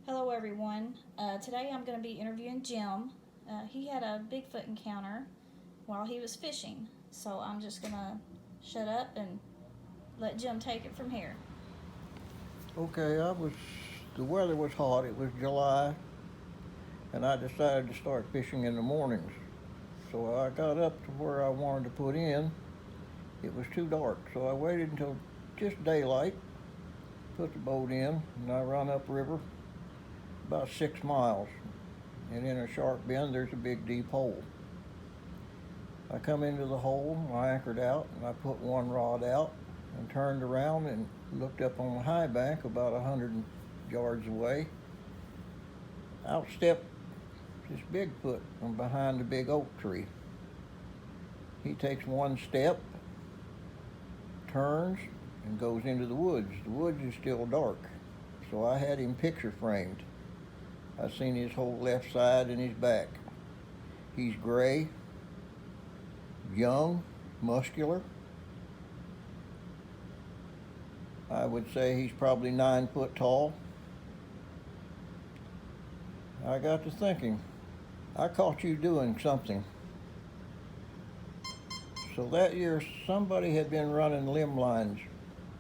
Hello, everyone. Today I'm going to be interviewing Jim. He had a Bigfoot encounter while he was fishing, so I'm just going to shut up and let Jim take it from here. Okay, the weather was hot, it was July, and I decided to start fishing in the mornings. So I got up to where I wanted to put in. It was too dark, so I waited until just daylight, put the boat in, and I run upriver about 6 miles. And in a sharp bend, there's a big deep hole. I come into the hole, I anchored out, and I put one rod out and turned around and looked up on the high bank about 100 yards away. Out stepped this Bigfoot from behind the big oak tree. He takes one step, turns, and goes into the woods. The woods is still dark, so I had him picture framed. I seen his whole left side and his back. He's gray, young, muscular. I would say he's probably 9 foot tall. I got to thinking, I caught you doing something. So that year, somebody had been running limb lines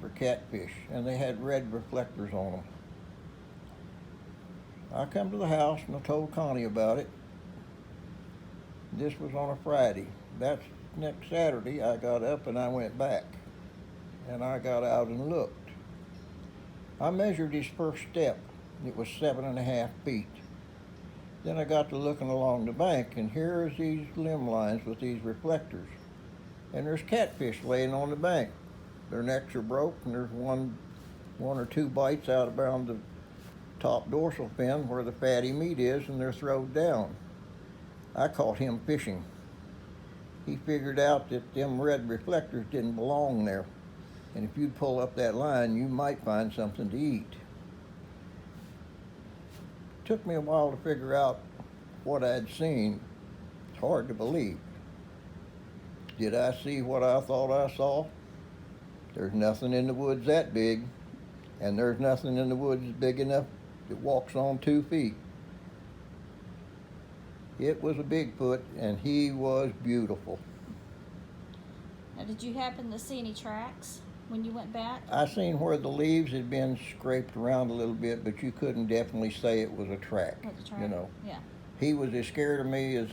for catfish, and they had red reflectors on them. I come to the house and I told Connie about it. This was on a Friday. That's next Saturday, I got up and I went back, and I got out and looked. I measured his first step. It was 7.5 feet. Then I got to looking along the bank, and here is these limb lines with these reflectors. And there's catfish laying on the bank. Their necks are broke, and there's one or two bites out around the top dorsal fin where the fatty meat is, and they're throwed down. I caught him fishing. He figured out that them red reflectors didn't belong there, and if you'd pull up that line, you might find something to eat. It took me a while to figure out what I'd seen. It's hard to believe. Did I see what I thought I saw? There's nothing in the woods that big, and there's nothing in the woods big enough that walks on 2 feet. It was a Bigfoot, and he was beautiful. Now, did you happen to see any tracks when you went back? I seen where the leaves had been scraped around a little bit, but you couldn't definitely say it was a track. You know. Yeah. He was as scared of me as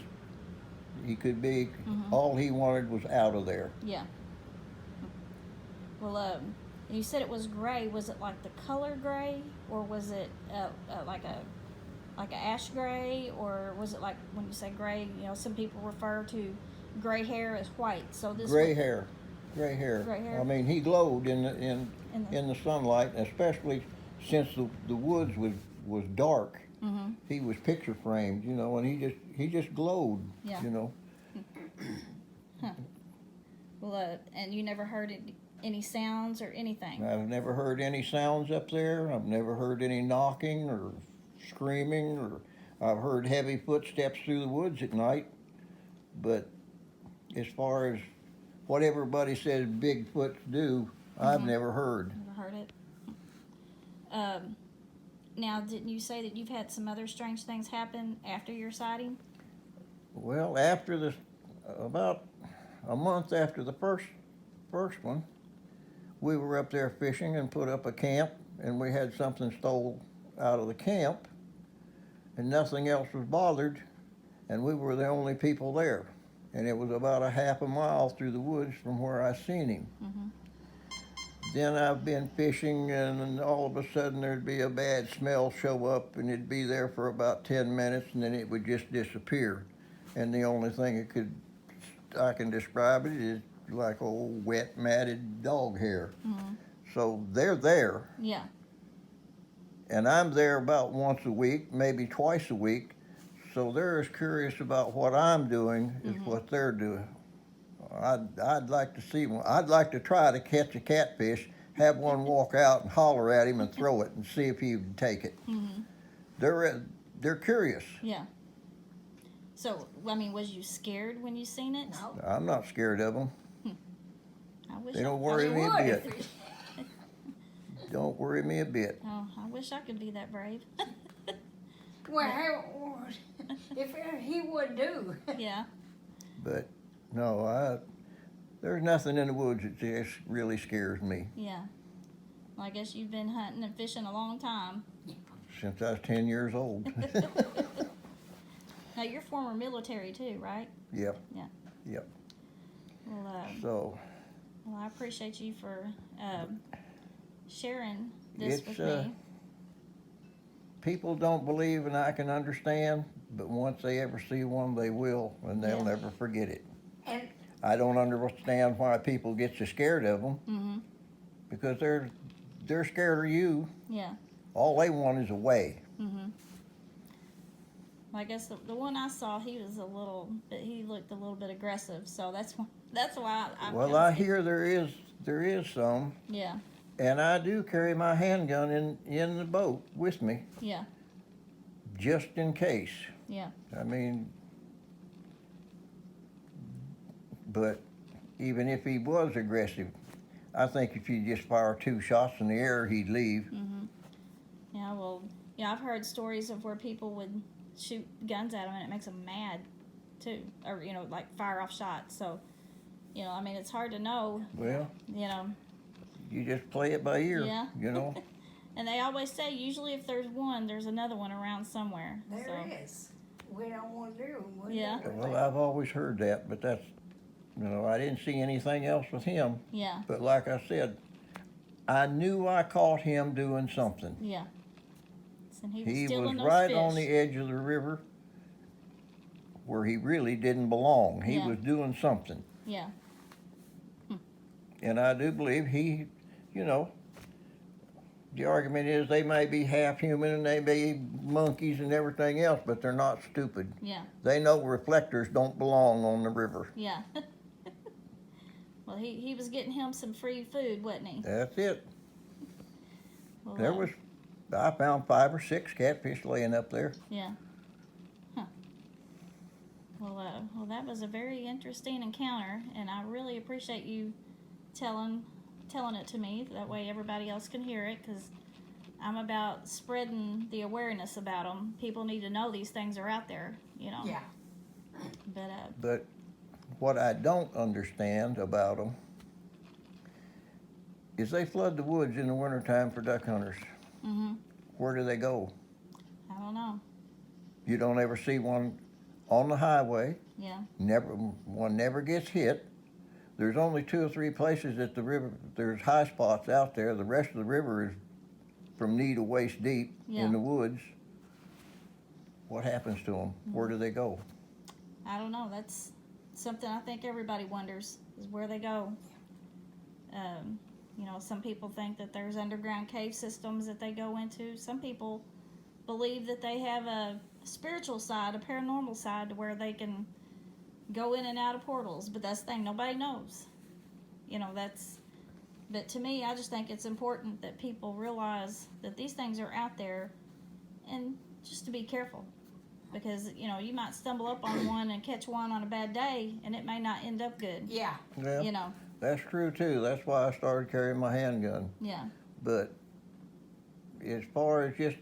he could be. All he wanted was out of there. Yeah. Well, And you said it was gray. Was it like the color gray, or was it like a ash gray, or was it like when you say gray? You know, some people refer to gray hair as white. So this Gray was hair, gray hair. gray hair. I mean, he glowed In the, in the sunlight, especially since the woods was dark. mm-hmm. He was picture framed, you know, and he just glowed, Yeah. you know. Huh. Well, and you never heard any sounds or anything? I've never heard any sounds up there. I've never heard any knocking or screaming, or I've heard heavy footsteps through the woods at night. But as far as what everybody says Bigfoots do, I've never heard. Never heard it. Now, didn't you say that you've had some other strange things happen after your sighting? Well, after the about a month after the first one, we were up there fishing and put up a camp, and we had something stole out of the camp, and nothing else was bothered, and we were the only people there, and it was about a half a mile through the woods from where I seen him. Mm-hmm. Then I've been fishing, and all of a sudden there'd be a bad smell show up, and it'd be there for about 10 minutes, and then it would just disappear. And the only thing I can describe it is like old wet matted dog hair. Mm-hmm. So they're there. Yeah. And I'm there about once a week, maybe twice a week. So they're as curious about what I'm doing as what they're doing. I'd like to see one. I'd like to try to catch a catfish, have one walk out and holler at him and throw it and see if he would take it. Mm-hmm. They're curious. Yeah. So, I mean, was you scared when you seen it? No. I'm not scared of them. I wish They I, don't worry You me a would bit. if Don't worry me a bit. Oh, I wish I could be that brave. Well, if he would do. Yeah. But no, there's nothing in the woods that just really scares me. Yeah. Well, I guess you've been hunting and fishing a long time. Since I was 10 years old. Now, you're former military too, right? Yep. Yeah. Yep. Well, So I appreciate you for sharing this It's, with me. people don't believe, and I can understand, but once they ever see one, they will, and they'll Yeah. never forget it. And I don't understand why people get so scared of them, Mm-hmm. because they're scared of you. Yeah. All they want is a way. Mm-hmm. I guess the one I saw, he looked a little bit aggressive, so that's why I Well, I hear there is some, Yeah. and I do carry my handgun in the boat with me, Yeah. just in case. Yeah. I mean, but even if he was aggressive, I think if you just fire 2 shots in the air, he'd leave. Mm-hmm. Yeah. Well, yeah, I've heard stories of where people would shoot guns at them and it makes them mad, too, or like fire off shots. So, I mean, it's hard to know. Well, You know. you just play it by ear, Yeah. you know. And they always say usually if there's one, there's another one around somewhere. there is. We don't want to do. We Yeah. do. Well, I've always heard that, but that's, I didn't see anything else with him. Yeah. But like I said, I knew I caught him doing something. Yeah. And he was He stealing was those right fish. on the edge of the river where he really didn't belong. He Yeah. was doing something. Yeah. And I do believe he, the argument is they may be half human and they may be monkeys and everything else, but they're not stupid. Yeah. They know reflectors don't belong on the river. Yeah. Well, he was getting him some free food, wasn't he? That's it. Well, I found 5 or 6 catfish laying up there. Yeah. Huh. Well, that was a very interesting encounter, and I really appreciate you telling it to me. That way, everybody else can hear it, because I'm about spreading the awareness about them. People need to know these things are out there, Yeah. But what I don't understand about them is they flood the woods in the wintertime for duck hunters. Mm-hmm. Where do they go? I don't know. You don't ever see one on the highway. Yeah. One never gets hit. there's only 2 or 3 places that the river, there's high spots out there. The rest of the river is from knee to waist deep Yeah. in the woods. What happens to them? Where do they go? I don't know. That's something I think everybody wonders, is where they go. You know, some people think that there's underground cave systems that they go into. Some people believe that they have a spiritual side, a paranormal side, to where they can go in and out of portals. But that's the thing, nobody knows. You know, but to me, I just think it's important that people realize that these things are out there, and just to be careful. Because, you know, you might stumble up on one and catch one on a bad day, and it may not end up good. Yeah. Yeah, You know, that's true too. That's why I started carrying my handgun. yeah, But as far as just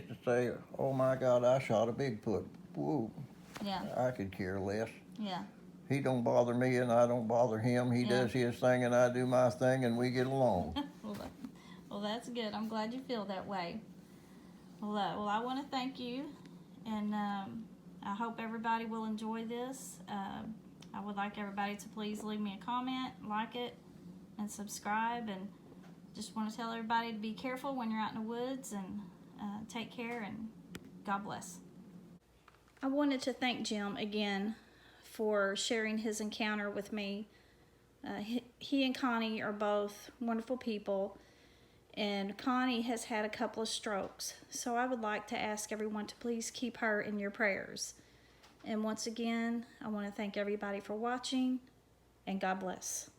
to say, oh my God, I shot a Bigfoot. Whoa, yeah, I could care less. yeah, He don't bother me and I don't bother him. He Yeah. does his thing and I do my thing and we get along. Well, that's good. I'm glad you feel that way. Well, I want to thank you, and I hope everybody will enjoy this. I would like everybody to please leave me a comment, like it, and subscribe. And just want to tell everybody to be careful when you're out in the woods, and take care, and God bless. I wanted to thank Jim again for sharing his encounter with me. He and Connie are both wonderful people, and Connie has had a couple of strokes, so I would like to ask everyone to please keep her in your prayers. And once again, I want to thank everybody for watching, and God bless.